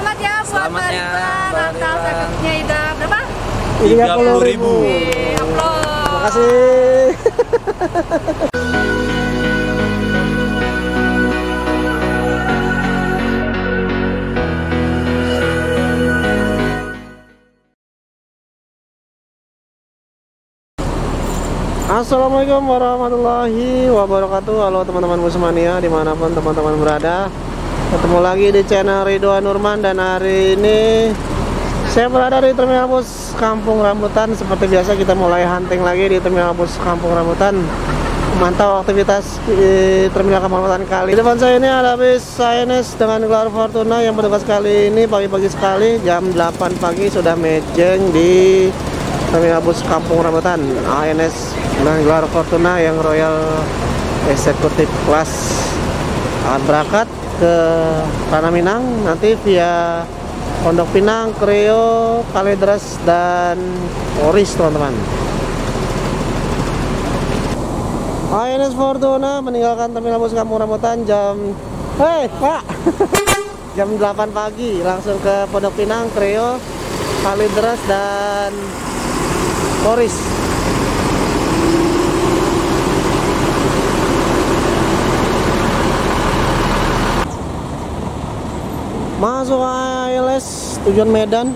Selamat ya buat Selamat Mbak ya, Rita. Mbak Natal Rita. cakepnya Ida berapa? 30.000. Upload. Terima kasih. Assalamualaikum warahmatullahi wabarakatuh. Halo teman-teman Busmania dimanapun teman-teman berada. Ketemu lagi di channel Ridwan Nurman. Dan hari ini saya berada di Terminal Bus Kampung Rambutan. Seperti biasa kita mulai hunting lagi di Terminal Bus Kampung Rambutan, memantau aktivitas di Terminal Kampung Rambutan kali. Di depan saya ini ada bis ANS dengan gelar Fortuna yang bertugas kali ini pagi-pagi sekali. Jam 8 pagi sudah mejeng di Terminal Bus Kampung Rambutan. ANS dengan gelar Fortuna yang Royal Executive Class akan berangkat ke Tanah Minang, nanti via Pondok Pinang, Kreo, Kalideres, dan Oris, teman-teman. ANS Fortuna meninggalkan Terminal Bus Kampung Rambutan jam Pak jam 8 pagi, langsung ke Pondok Pinang, Kreo, Kalideres, dan Oris. Masuk ALS tujuan Medan.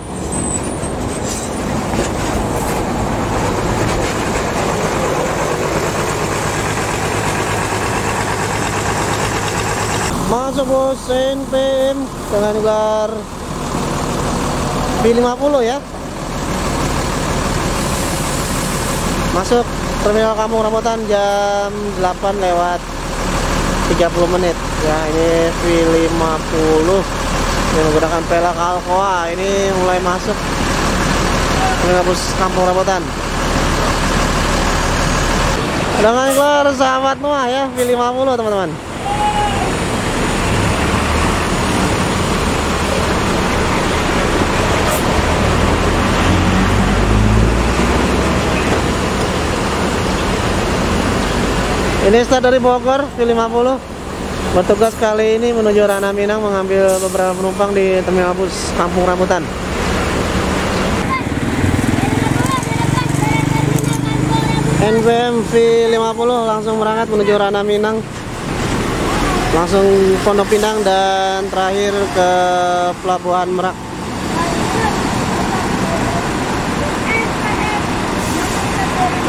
Masuk bus NPM dengan gelar B50 ya. Masuk Terminal Kampung Rambutan jam 8 lewat 30 menit ya. Ini V50 yang menggunakan pelak Alcoa. Ini mulai masuk Terminal Bus Kampung Rambutan dengan gelar Sahabat Noah ya, V50 teman-teman. Ini start dari Bogor, V50 bertugas kali ini menuju Ranah Minang, mengambil beberapa penumpang di Terminal Bus Kampung Rambutan. NPM V50 langsung berangkat menuju Ranah Minang, langsung Pondok Pinang, dan terakhir ke Pelabuhan Merak.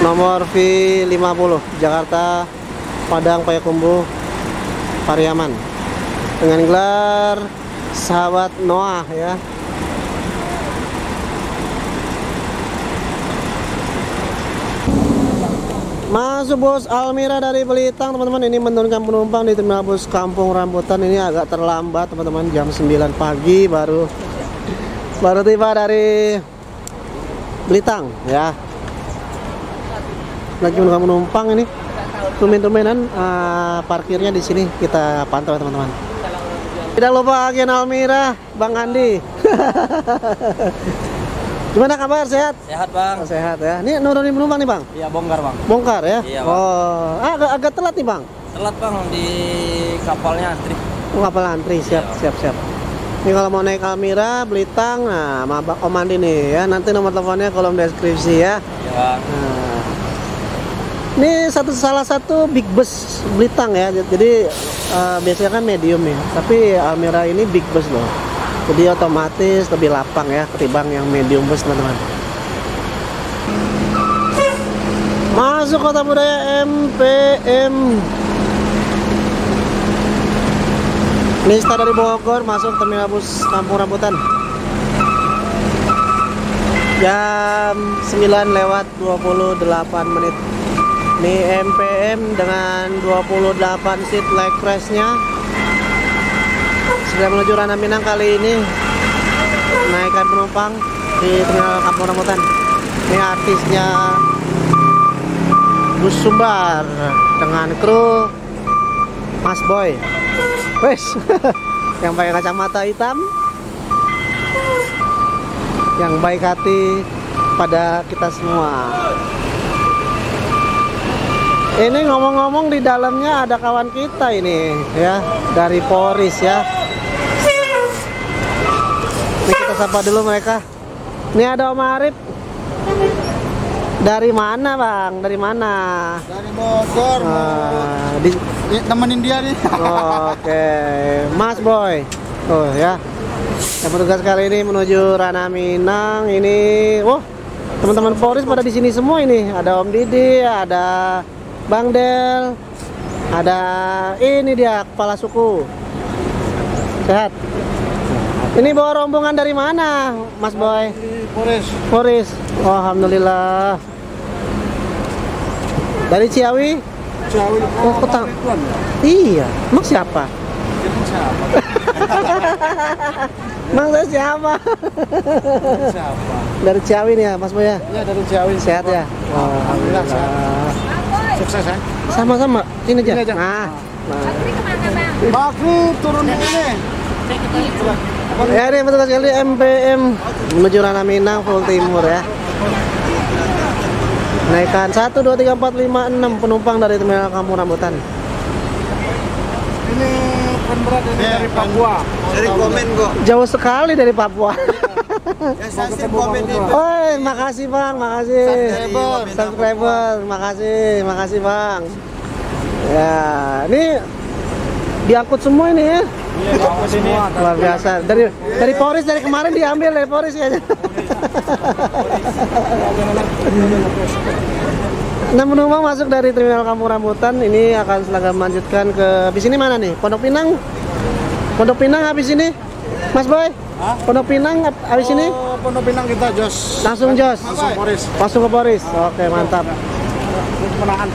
Nomor V50 Jakarta Padang Payakumbuh Pariaman dengan gelar Sahabat Noah ya. Masuk bus Almira dari Belitang, teman-teman. Ini menurunkan penumpang di Terminal Bus Kampung Rambutan. Ini agak terlambat, teman-teman. Jam 9 pagi baru tiba dari Belitang ya. Lagi menunggu penumpang ini. Tumen-tumenan parkirnya di sini kita pantau teman-teman. Tidak lupa agen Almira, Bang Andi. Gimana kabar? Sehat? Sehat bang. Oh, sehat ya. Ini nurunin penumpang nih bang? Iya bongkar bang. Bongkar ya? Iya, Bang. Oh, agak telat nih bang. Telat bang di kapalnya antri. Kapal antri, siap. Ini kalau mau naik Almira, Belitang, nah sama Om Andi nih ya. Nanti nomor teleponnya kolom deskripsi ya. Iya bang. Nah, ini salah satu big bus Belitang ya. Jadi biasanya kan medium ya, tapi Almira ini big bus loh. Jadi otomatis lebih lapang ya ketimbang yang medium bus teman-teman. Masuk Kota Budaya MPM. Ini start dari Bogor, masuk Terminal Bus Kampung Rambutan jam 9 lewat 28 menit. Ini MPM dengan 28 seat leg press-nya. Sudah menuju Ranah Minang kali ini. Naikkan penumpang di Terminal Kampung Rambutan. Ini artisnya Bus Sumbar dengan kru Mas Boy. Wes, yang pakai kacamata hitam, yang baik hati pada kita semua. Ini ngomong-ngomong di dalamnya ada kawan kita ini ya, dari Poris ya. Ini kita sapa dulu mereka. Ini ada Om Arif. Dari mana Bang? Dari mana? Dari Bogor. Temenin dia nih. Oke, Mas Boy. Oh ya. Yang petugas kali ini menuju Ranah Minang. Ini, teman-teman Polres pada di sini semua ini. Ada Om Didi, ada Bang Del, ada ini dia kepala suku. Sehat. Ini bawa rombongan dari mana, Mas Boy? Polres. Oh, alhamdulillah. Dari Ciawi? Oh, kota. Iya, Mak siapa? Mang saya siapa? Dari Ciawi nih ya, Mas Boy ya? Iya, dari Ciawi. Sehat ya? Oh, alhamdulillah sehat. Sukses ya. Sama-sama, sini aja. Sini aja. Nah. Bakri kemana bang? Bakri turun ini. Ya ini petugas kali MPM menuju Ranah Minang Full Timur ya. Naikkan 1, 2, 3, 4, 5, 6 penumpang dari Terminal Kampung Rambutan. Ini kan berat ini dari Papua. Dari komen kok. Jauh sekali dari Papua. Ya saya komen itu. Oi, makasih Bang, makasih. Subscriber, makasih Bang. Ya, ini diangkut semua ini ya. Iya, diangkut semua. Luar biasa. Dari Polres dari kemarin diambil dari Polres kayaknya. Nah, penumpang masuk dari Terminal Kampung Rambutan ini akan selangkah melanjutkan ke habis ini mana nih? Pondok Pinang. Pondok Pinang habis ini. Mas Boy. Hah? Pondok Pinang habis ini. Oh, Pondok Pinang kita jos. Langsung jos. Langsung Polres. Langsung ke Polres. Oke, mantap. Kemenangan.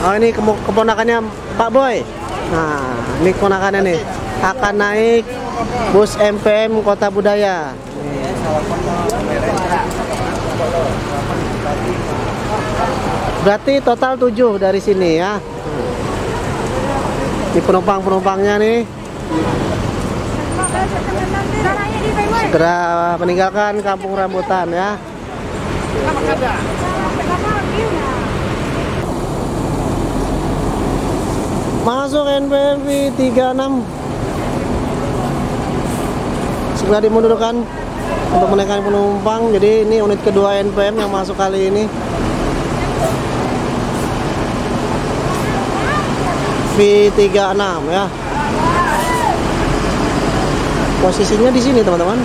Oh, ini keponakannya Pak Boy. Nah, ini keponakannya nih. Akan naik bus MPM Kota Budaya. Berarti total 7 dari sini ya. Ini penumpang-penumpangnya nih segera meninggalkan Kampung Rambutan ya. Masuk NPM V36. Segera dimundurkan untuk menaikkan penumpang. Jadi ini unit kedua NPM yang masuk kali ini. V36 ya. Posisinya di sini teman-teman.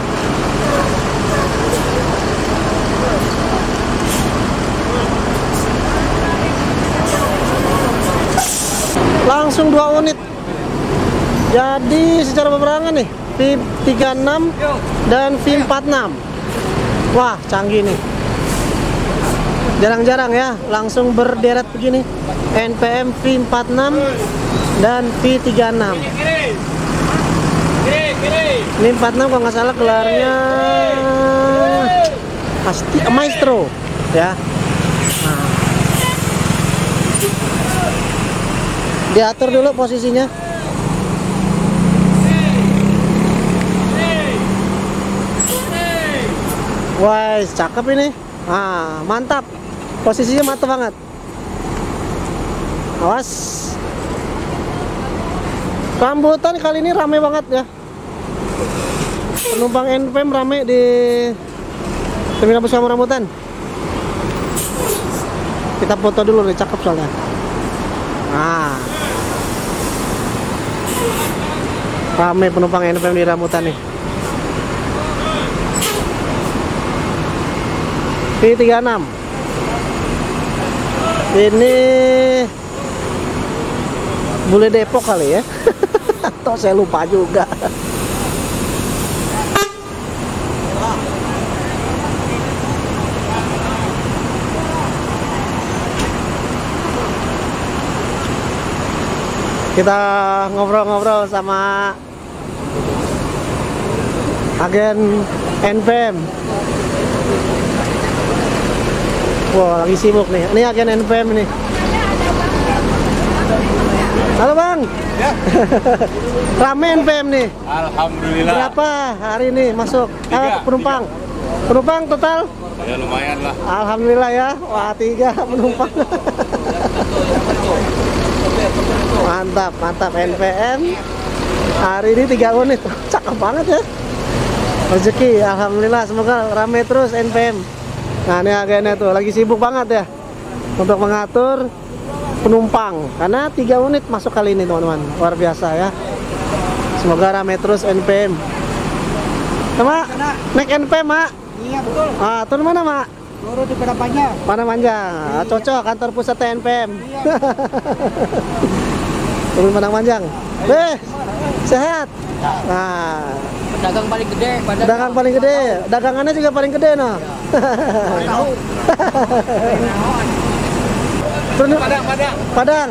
Langsung 2 unit. Jadi secara peperangan nih V36 dan V46. Wah, canggih nih. Jarang-jarang ya langsung berderet begini. NPM V46 dan V36. Ini 46 kalau nggak salah gelarnya pasti Maestro ya. Nah. Diatur dulu posisinya. Wah, cakep ini. Ah, mantap. Posisinya mantap banget. Awas. Rambutan kali ini rame banget ya. Penumpang NPM rame di Terminal Bus Kampung Rambutan. Kita foto dulu nih, cakep soalnya. Nah, rame penumpang NPM di Rambutan nih. V36. Ini Bule Depok kali ya. Atau saya lupa juga. Kita ngobrol-ngobrol sama agen NPM. Wah, lagi sibuk nih. Ini agen NPM nih. Halo Bang. Ya. Rame NPM nih. Alhamdulillah. Berapa hari ini masuk? Penumpang. Penumpang total? Ya lumayan lah. Alhamdulillah ya. Wah, 3 penumpang. Mantap, mantap NPM. Hari ini 3 unit. Cakep banget ya. rezeki. Alhamdulillah, semoga ramai terus NPM. Nah ini agennya tuh lagi sibuk banget ya untuk mengatur penumpang karena 3 unit masuk kali ini teman-teman, luar biasa ya. Semoga ramai terus NPM. Mak, naik NPM mak? Iya betul. Ah, turun mana mak? Turun di Padang. Padang Panjang. Ah, cocok kantor pusat NPM. Turun Padang Panjang. Sehat. Nah, Pedagang paling gede. dagang paling gede, dagangannya juga paling gede nah. Turun Padang.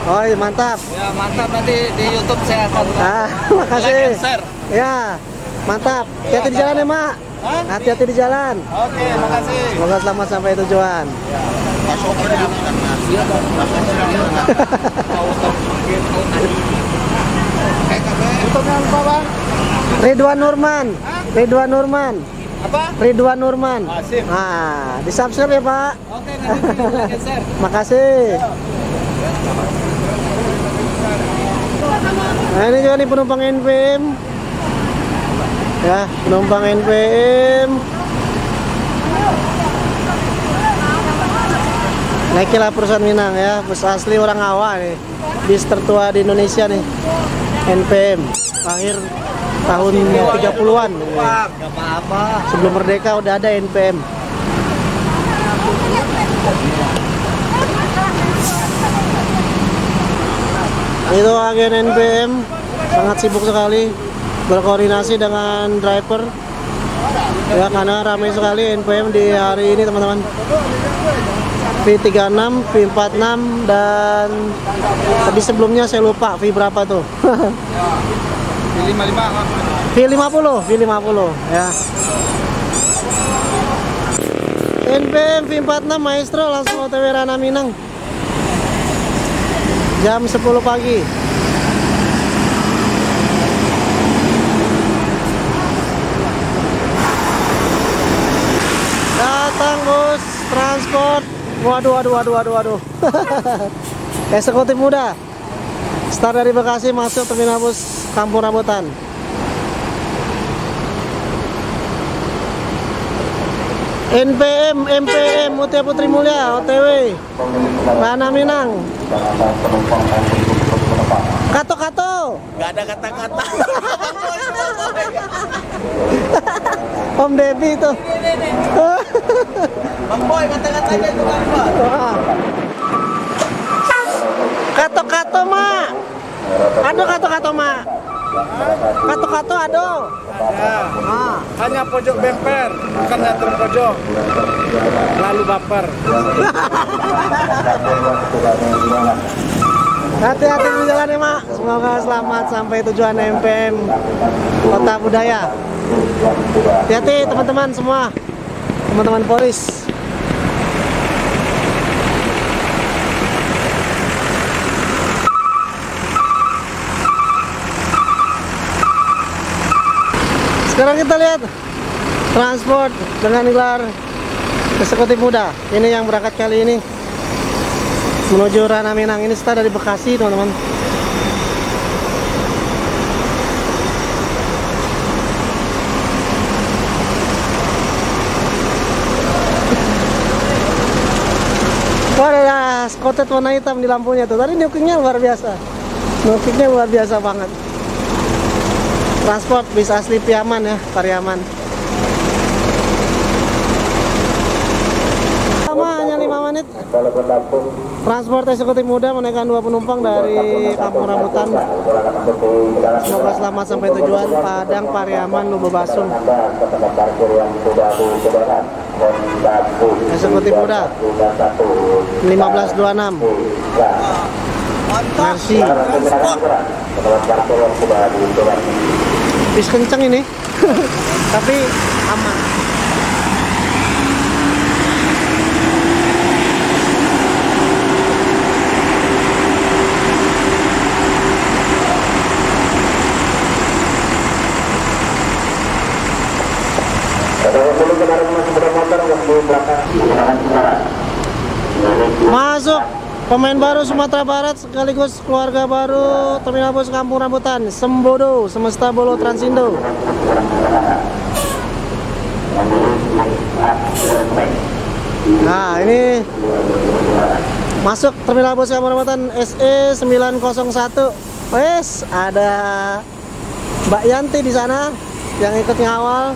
Oh iya, mantap. Ya mantap, nanti di YouTube saya akan Makasih. like and share. Ya, mantap. Hati-hati di jalan ya mak. Hati-hati di jalan. Oke, makasih. Semoga selamat sampai tujuan. Ridwan Nurman. Ridwan Nurman. Apa? Ridwan Nurman. Sip. Nah, di subscribe ya Pak. Oke, nanti di like and share. Makasih. Nah ini juga nih penumpang NPM. Ya, penumpang NPM. Naikilah perusahaan Minang ya, bus asli orang Awa nih. Bis tertua di Indonesia nih. NPM. Akhir tahun 30-an. Gak apa-apa. Sebelum merdeka udah ada NPM. Itu agen NPM sangat sibuk sekali berkoordinasi dengan driver ya karena ramai sekali NPM di hari ini teman-teman. V36, V46 dan tadi sebelumnya saya lupa V berapa tuh. V50 ya. NPM V46 Maestro langsung OTW Rana Minang. Jam 10 pagi. Datang bus transport. Waduh. Eksekutif muda. Start dari Bekasi masuk terminal bus Kampung Rambutan. NPM, MPM, Mutia Putri Mulia, OTW Rana Minang. Kato. Gak ada kata-kata. Om Debi itu. Bang Boy, kata-katanya itu Bang Boy. Kato mak. Aduh kato mak. Kato aduh. Ah. Hanya pojok bemper, bukan netrum pojok. Lalu baper. Hati-hati di jalan ya mak. Semoga selamat sampai tujuan NPM Kota Budaya. Hati-hati teman-teman semua, teman-teman Polis. Sekarang kita lihat transport dengan gelar eksekutif muda. Ini yang berangkat kali ini menuju Rana Minang. Ini start dari Bekasi teman-teman. Wah ada skotet warna hitam di lampunya tuh. Tadi nukingnya luar biasa. Nukingnya luar biasa banget. Transport bis asli Piaman ya, Pariaman. Hanya 5 menit. Transport eksekutif muda menaikkan 2 penumpang dari Kampung Rambutan. Semoga selamat sampai tujuan Padang, Pariaman, Lubebasung. Eksekutif muda 1526. Mercy. Bis kenceng ini. Tapi aman. Masuk pemain baru Sumatera Barat sekaligus keluarga baru terminal bus Kampung Rambutan, Sembodo, Semesta Bolo Transindo. Nah, ini masuk terminal bus Kehormatan SE 901. Wes, ada Mbak Yanti di sana yang ikut ngawal.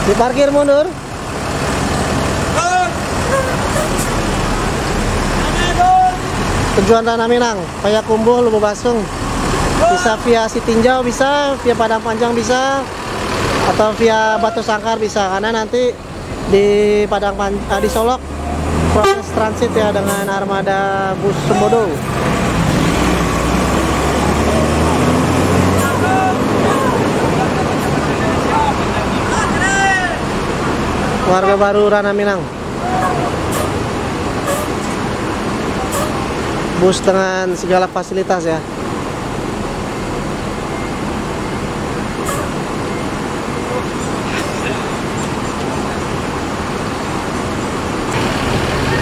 Diparkir mundur. Tujuan Tanah Minang, Payakumbuh, Lubuk Basung. Bisa via Sitinjau, bisa via Padang Panjang, bisa atau via Batu Sangkar bisa, karena nanti di di Solok proses transit ya dengan armada bus Sembodo. Warga baru Ranah Minang. Bus dengan segala fasilitas ya.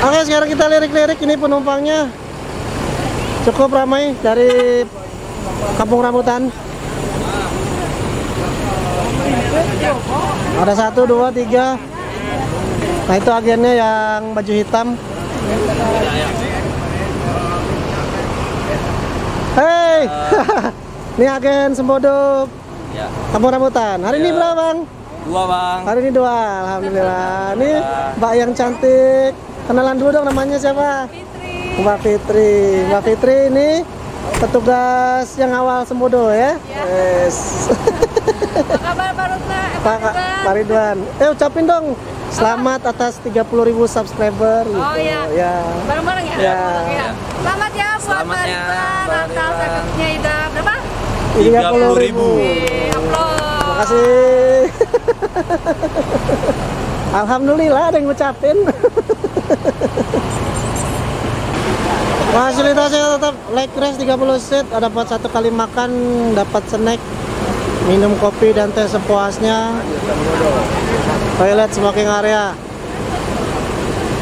Oke, sekarang kita lirik-lirik. Ini penumpangnya cukup ramai dari Kampung Rambutan. Ada 1, 2, 3. Nah, itu agennya yang baju hitam. Hei, ini agen Sembodo Kampung Rambutan. Hari ini berapa, Bang? 2 bang. Hari ini 2, alhamdulillah. Ini Mbak yang cantik. Kenalan dulu dong, namanya siapa? Fitri. Mbak Fitri. Mbak Fitri ini petugas yang awal Sembodo ya? Yes. Apa kabar Pak Rutna? Pak Ridwan. Ucapin dong selamat atas 30.000 subscriber gitu. Oh iya. Ya. Bareng-bareng ya? Ya. Iya. Selamat ya buat Selamat Pak ya, Ridwan. Pak Natal Ridwan. sakitnya Ida berapa? 30.000. Upload. Terima kasih. Alhamdulillah ada yang ngucapin. Fasilitasnya tetap leg rest 30 seat, dapat 1 kali makan, dapat snack, minum kopi dan teh sepuasnya. Toilet smoking area.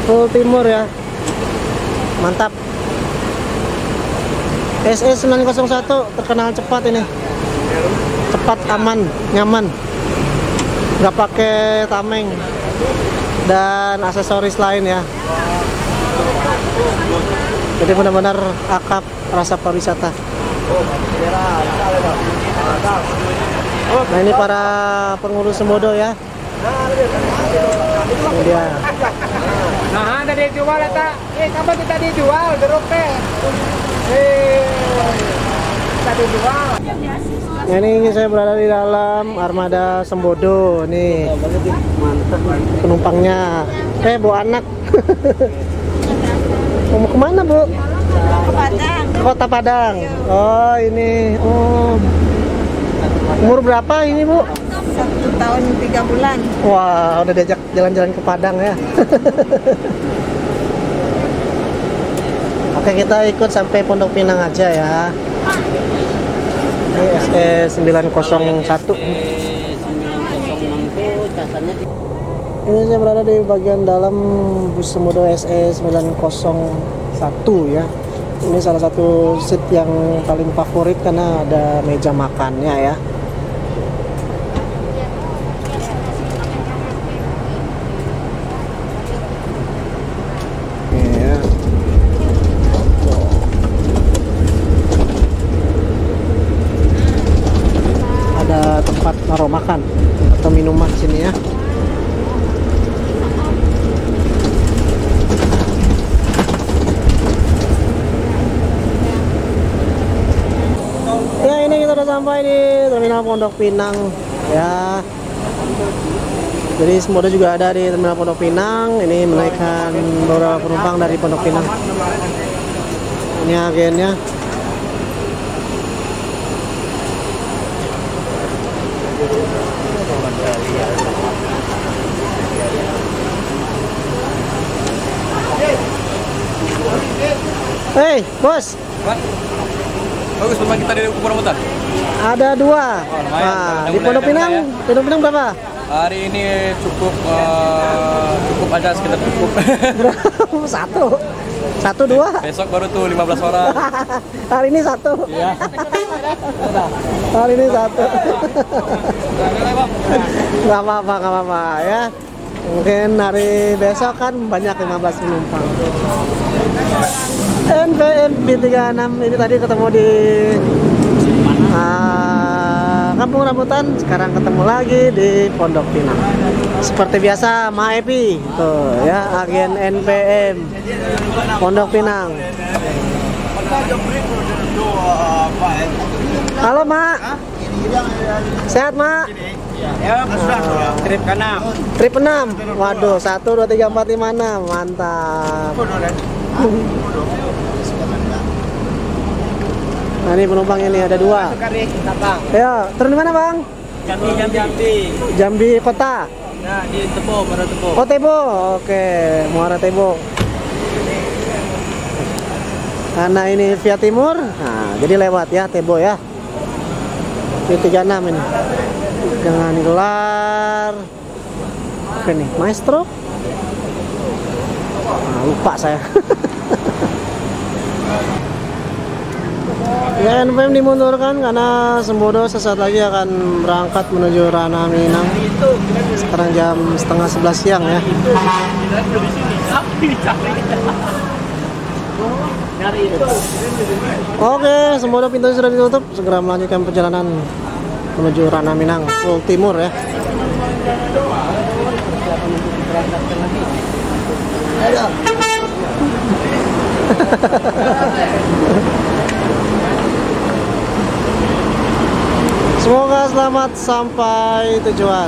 Full timur ya. Mantap. SE 901 terkenal cepat ini. Cepat, aman, nyaman. Nggak pakai tameng dan aksesoris lain ya. Jadi benar-benar akap rasa pariwisata. Nah, ini para pengurus Sembodo ya. Ini dia. Nah, ada dijual eta. Kapan kita dijual jeruk teh? Tadi dijual. Nah, ini saya berada di dalam armada Sembodo nih. Penumpangnya. Bu anak. Mau kemana, Bu? Ke Padang. Kota Padang. Oh, ini. Oh. Umur berapa ini, Bu? 1 tahun 3 bulan. Wah, udah diajak jalan-jalan ke Padang ya. Oke, kita ikut sampai Pondok Pinang aja ya. Ini SE 901. Ini saya berada di bagian dalam bus Sembodo SE 901 ya. Ini salah satu seat yang paling favorit karena ada meja makannya ya. Iya. Ada tempat naruh makan atau minuman di sini ya. Ya, ini kita udah sampai di Terminal Pondok Pinang ya. Jadi Sembodo juga ada di Terminal Pondok Pinang. Ini menaikkan beberapa penumpang dari Pondok Pinang. Ini agennya. Hei, bos. Bagus penumpang kita dari Kampung Rambutan. Ada 2. lumayan. Nah, di Mudah-mudahan Pondok Pinang, ya. Pondok Pinang berapa? Hari ini cukup aja, sekitar cukup. Satu dua. Besok baru tuh 15 orang. Hari ini satu. Iya. Hari ini satu. Gak apa-apa ya. Mungkin hari besok kan banyak 15 penumpang. NPM B36 ini tadi ketemu di Kampung Rambutan, sekarang ketemu lagi di Pondok Pinang. Seperti biasa, Ma Epi, tuh ya, agen NPM Pondok Pinang. Halo Mak, sehat Mak? Trip ke-6. Trip 6, waduh, 1, 2, 3, 4, 5, 6, mantap. Nah ini penumpang ini ada 2. Ya, turun di mana Bang? Jambi kota. Nah, di Tebo, Muara Tebo. Oh Tebo, oke, Muara Tebo. Karena ini via timur, nah jadi lewat ya Tebo ya. Di 36 ini. Dengan gelar apa nih? Maestro? Nah, lupa saya. Ya, NPM dimundurkan karena Sembodo sesaat lagi akan berangkat menuju Ranah Minang. Sekarang jam setengah 11 siang ya. Oke, Sembodo pintu sudah ditutup. Segera melanjutkan perjalanan menuju Ranah Minang, full timur ya. Semoga selamat sampai tujuan.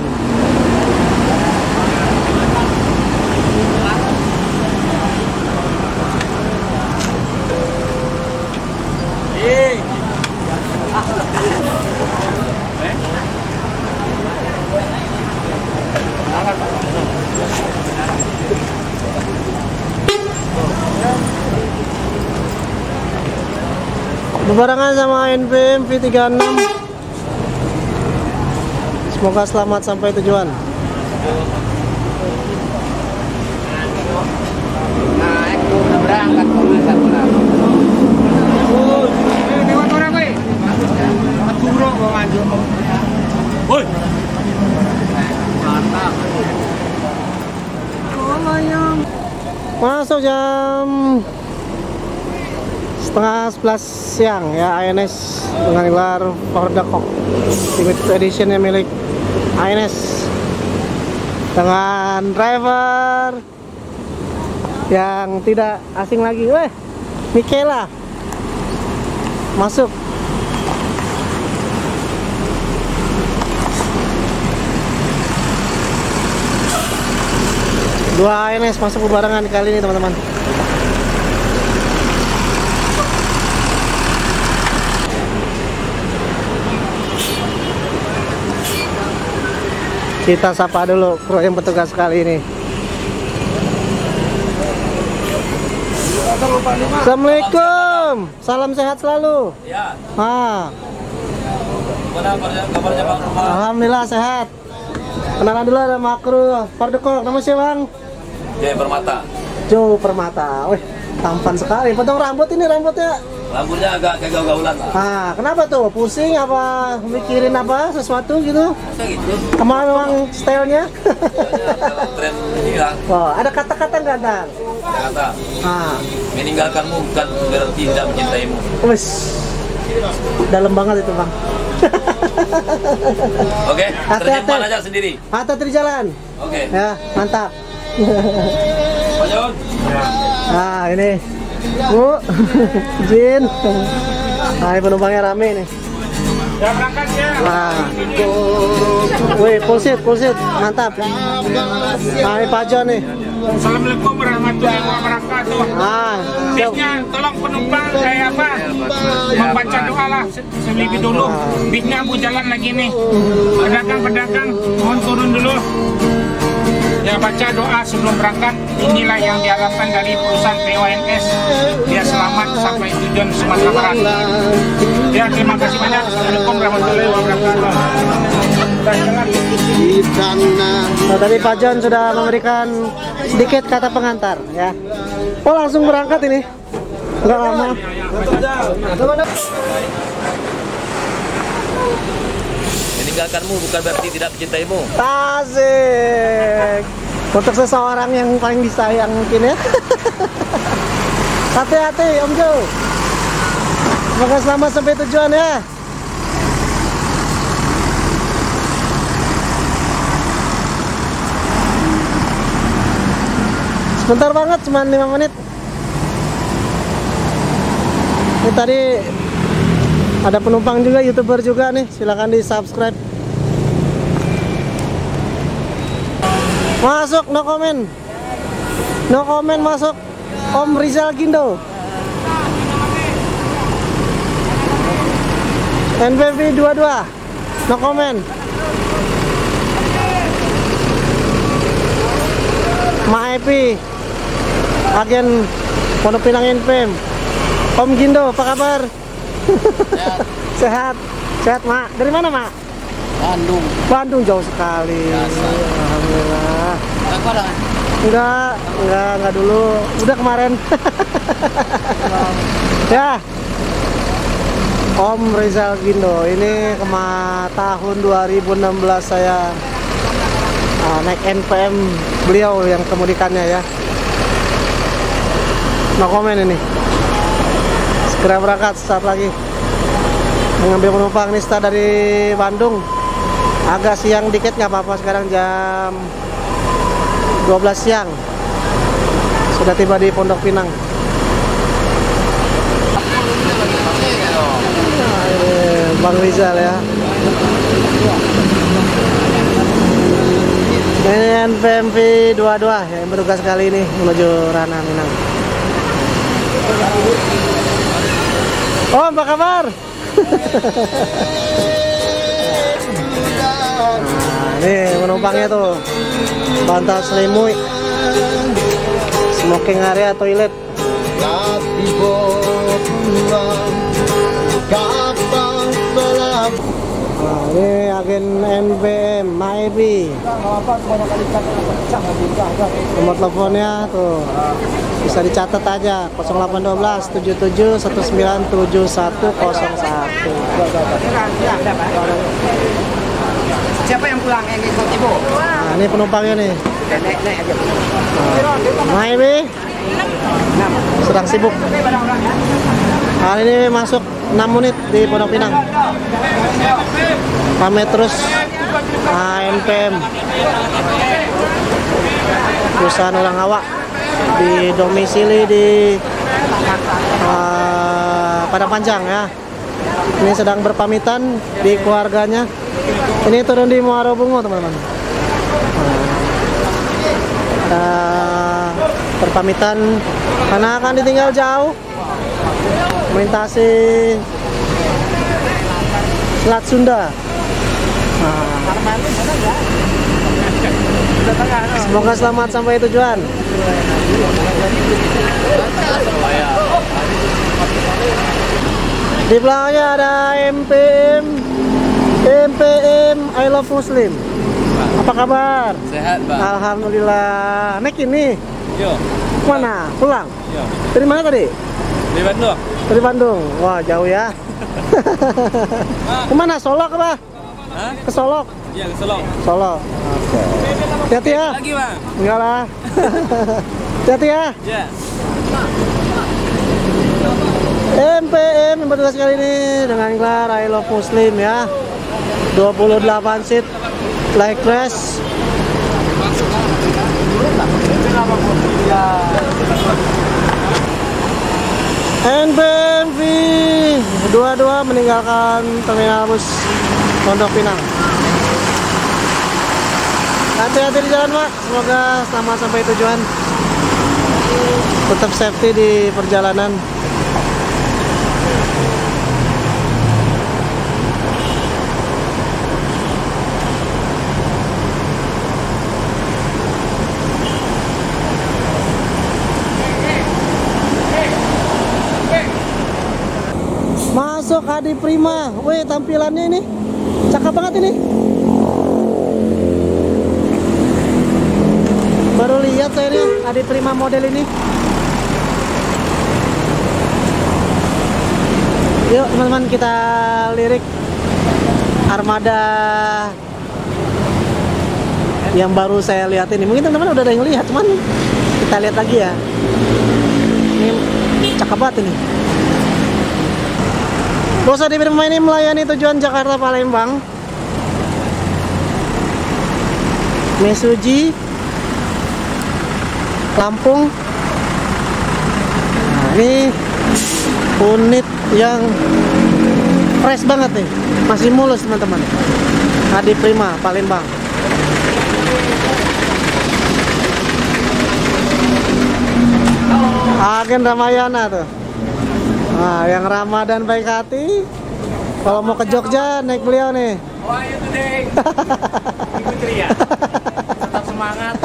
Berbarengan sama NPM V36. Semoga selamat sampai tujuan. Nah, itu udah berangkat kok masa pulang. Lewat orang gue. Turun mau maju. Woi. Mantap. Masuk jam setengah 11 siang ya, ANS dengan gelar Fordakok limited edition yang milik ANS dengan driver yang tidak asing lagi, Michaela masuk. Dua ANS masuk berbarengan kali ini teman-teman. Kita sapa dulu kru yang petugas kali ini. Assalamualaikum, salam sehat selalu. Ya. Gimana kabarnya Bang? Alhamdulillah sehat. Kenalan dulu, ada makro Fordakok. Nama siapa Bang? Jaya Permata. Joe Permata. Wih, tampan sekali. Potong rambut ini, rambutnya. Rambutnya agak gaul-gaulan lah. Kenapa tuh? Pusing apa mikirin apa sesuatu gitu? Masa gitu? Kemana memang stylenya? Dalam tren ini lah. Oh, ada kata-kata nggak Dan? Kata meninggalkanmu bukan berarti tidak mencintaimu. Wes, dalam banget itu Bang. Oke, Hati-hati. terjemahan aja sendiri. Hati-hati di jalan. Oke. Ya, mantap. Pak Jon. Nah, ini Bu, Jin. Nah, ini penumpangnya rame nih. Ya berangkat ya. Nah, wih, full seat, mantap. Nah, ini Pak Jon nih. Assalamualaikum warahmatullahi wabarakatuh. Bisnya tolong penumpang saya membaca doa lah selebih dulu. Bisnya mau jalan lagi nih. Pedagang mohon turun dulu. Ya baca doa sebelum berangkat. Inilah yang diharapkan dari perusahaan PONS. Biar selamat sampai tujuan Sumatera Barat. Ya terima kasih banyak. Assalamualaikum warahmatullahi wabarakatuh. Nah, tadi Pak John sudah memberikan sedikit kata pengantar ya. Oh, langsung berangkat ini. Enggak lama. Meninggalkanmu bukan berarti tidak mencintaimu. Asik. Untuk seseorang yang paling disayang mungkin ya. Hati-hati Om Jo. Semoga selamat sampai tujuan ya. Sebentar banget, cuma 5 menit. Ini tadi ada penumpang juga, YouTuber juga nih. Silakan di subscribe. Masuk, no comment. No comment masuk. Om Rizal Gindo. NBV 22. No comment. Ma Epi, agen Pondok Pinang NPM. Om Gindo, apa kabar? Sehat. Sehat. Sehat, Mak. Dari mana, Mak? Bandung. Bandung, jauh sekali. Alhamdulillah. Enggak dulu. Udah kemarin. Ya. Om Rizal Gindo, ini tahun 2016 saya naik NPM beliau yang kemudikannya ya. No comment ini. Segera berangkat saat lagi mengambil penumpang Nista dari Bandung. Agak siang dikit nggak apa-apa, sekarang jam 12 siang. Sudah tiba di Pondok Pinang. Bang Rizal ya. Ini NPMV 22 yang bertugas kali ini menuju Ranah Minang. Oh, apa kabar? Nah, ini penumpangnya tuh. Bantal selimut, smoking area, toilet. Nah, ini agen NPM Maebi. Nomor teleponnya tuh bisa dicatat aja 0812 77 197101. Siapa yang pulang yang ikut Ibu? Nah, ini penumpangnya nih. Naik aja. Maebi sedang sibuk. Kali ini masuk 6 menit di Pondok Pinang. Pamit terus NPM perusahaan orang awak di domisili di Padang Panjang ya. Ini sedang berpamitan di keluarganya. Ini turun di Muara Bungo teman-teman. Berpamitan karena akan ditinggal jauh melintasi Selat Sunda. Semoga selamat sampai tujuan. Di belakangnya ada MPM I Love Muslim. Apa kabar? Sehat, Bang. Alhamdulillah. Naik ini? Yo. Mana? Pulang? Yo. Dari mana tadi? Di Bandung. Dari Bandung. Wah, jauh ya. Kemana? Solok apa? Hah? Ke Solok? Iya, ke Solok. Solok. Oke. Hati-hati ya. Lagi, Bang. Enggak lah. Hati-hati ya. Ya. MPM yang bertugas kali ini dengan gelar I Love Muslim ya. 28 seat like crash. NPMV 22 meninggalkan terminal bus Pondok Pinang. Hati-hati di jalan, Pak. Semoga selamat sampai tujuan. Tetap safety di perjalanan. Masuk Adi Prima. Wih, tampilannya ini cakep banget ini. Baru lihat saya nih Adi Prima model ini. Yuk teman-teman, kita lirik armada yang baru saya lihat ini. Mungkin teman-teman udah ada yang lihat, cuman kita lihat lagi ya. Ini cakep banget ini. Bos Adi Prima ini melayani tujuan Jakarta Palembang, Mesuji, Lampung. Nah, ini unit yang fresh banget nih, masih mulus teman-teman. Adi Prima Palembang. Agen Ramayana tuh. Nah, yang ramah dan baik hati. Kalau mau ke Jogja naik beliau nih. How are you today? Ibu ceria. Tetap semangat.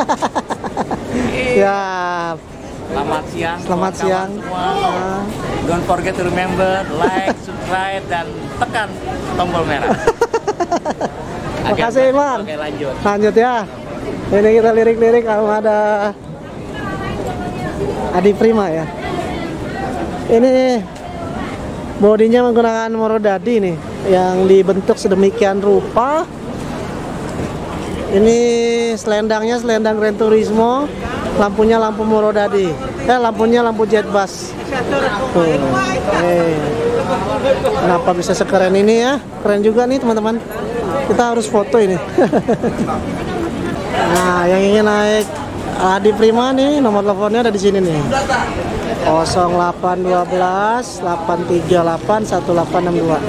Siap. Selamat siang. Selamat siang. Semua. Don't forget to remember like, subscribe, dan tekan tombol merah. Makasih Bang. Oke, lanjut. Lanjut ya. Ini kita lirik-lirik armada Adi Prima ya. Ini bodinya menggunakan Morodadi nih, yang dibentuk sedemikian rupa. Ini selendangnya selendang Gran Turismo, lampunya lampu Morodadi. Lampunya lampu jet bus. Kenapa bisa sekeren ini ya? Keren juga nih teman-teman. Kita harus foto ini. Nah, yang ingin naik Adi Prima nih, nomor teleponnya ada di sini nih. 0812 838 1862.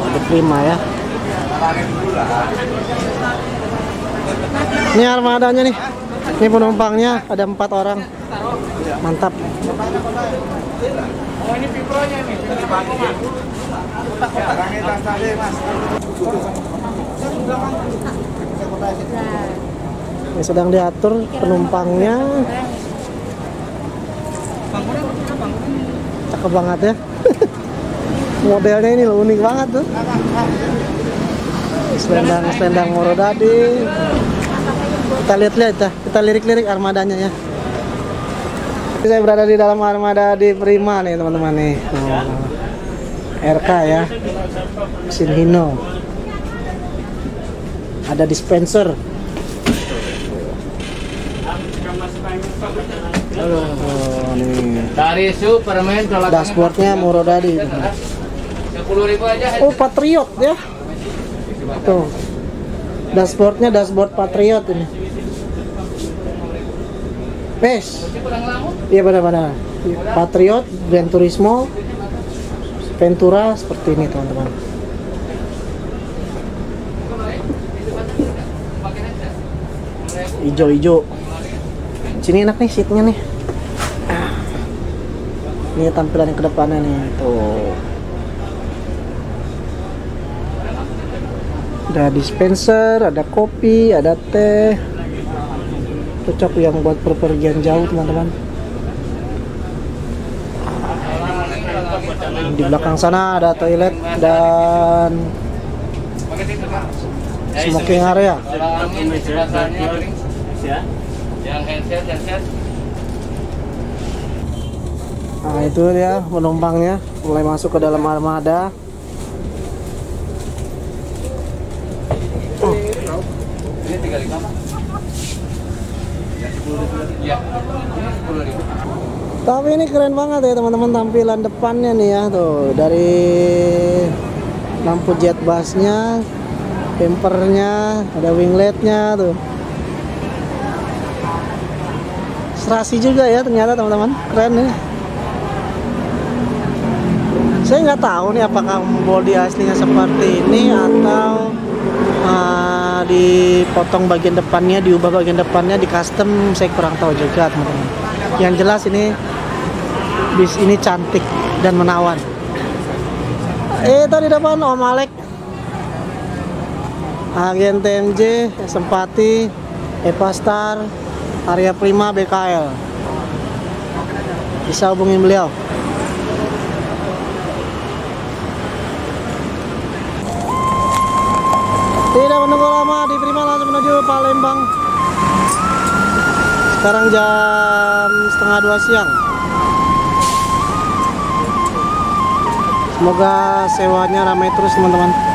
Adi Prima ya. Ini armadanya nih. Ini penumpangnya ada 4 orang. Mantap. Oh, ini Vipronya nih. Ini sedang diatur penumpangnya. Cakep banget ya. Modelnya ini loh, unik banget tuh. Selendang Morodadi. Kita lihat-lihat ya, kita lirik-lirik armadanya ya. Saya berada di dalam armada Adi Prima nih teman-teman nih. RK ya, mesin Hino. Ada dispenser. Nih. Dari Superman Dashboardnya Morodadi. 10.000 aja. Oh, Patriot ya. Tuh. Dashboardnya dashboard Patriot ini. Iya benar-benar. Patriot, Gran Turismo, Ventura seperti ini teman-teman. Ijo-ijo. Sini enak nih seatnya nih. Ini tampilan yang kedepannya nih. Tuh. Ada dispenser, ada kopi, ada teh. Cocok yang buat perpergian jauh teman-teman. Di belakang sana ada toilet dan smoking area. Yang handset. Nah itu dia penumpangnya mulai masuk ke dalam armada. Ini 35 Pak. Ya, 10.000. Tapi ini keren banget ya teman-teman, tampilan depannya nih ya tuh, dari lampu jet busnya, bumpernya, ada wingletnya tuh. Serasi juga ya ternyata teman-teman, keren nih. Saya nggak tahu nih apakah bodi aslinya seperti ini atau dipotong bagian depannya, diubah bagian depannya, di custom. Saya kurang tahu juga teman-teman. Yang jelas ini bis ini cantik dan menawan. Itu di depan Om Alek, agen TMJ, Sempati, Epastar, Arya Prima, BKL. Bisa hubungin beliau. Tidak menunggu lama, Adi Prima langsung menuju Palembang. Sekarang jam setengah 2 siang. Semoga sewanya ramai terus teman-teman.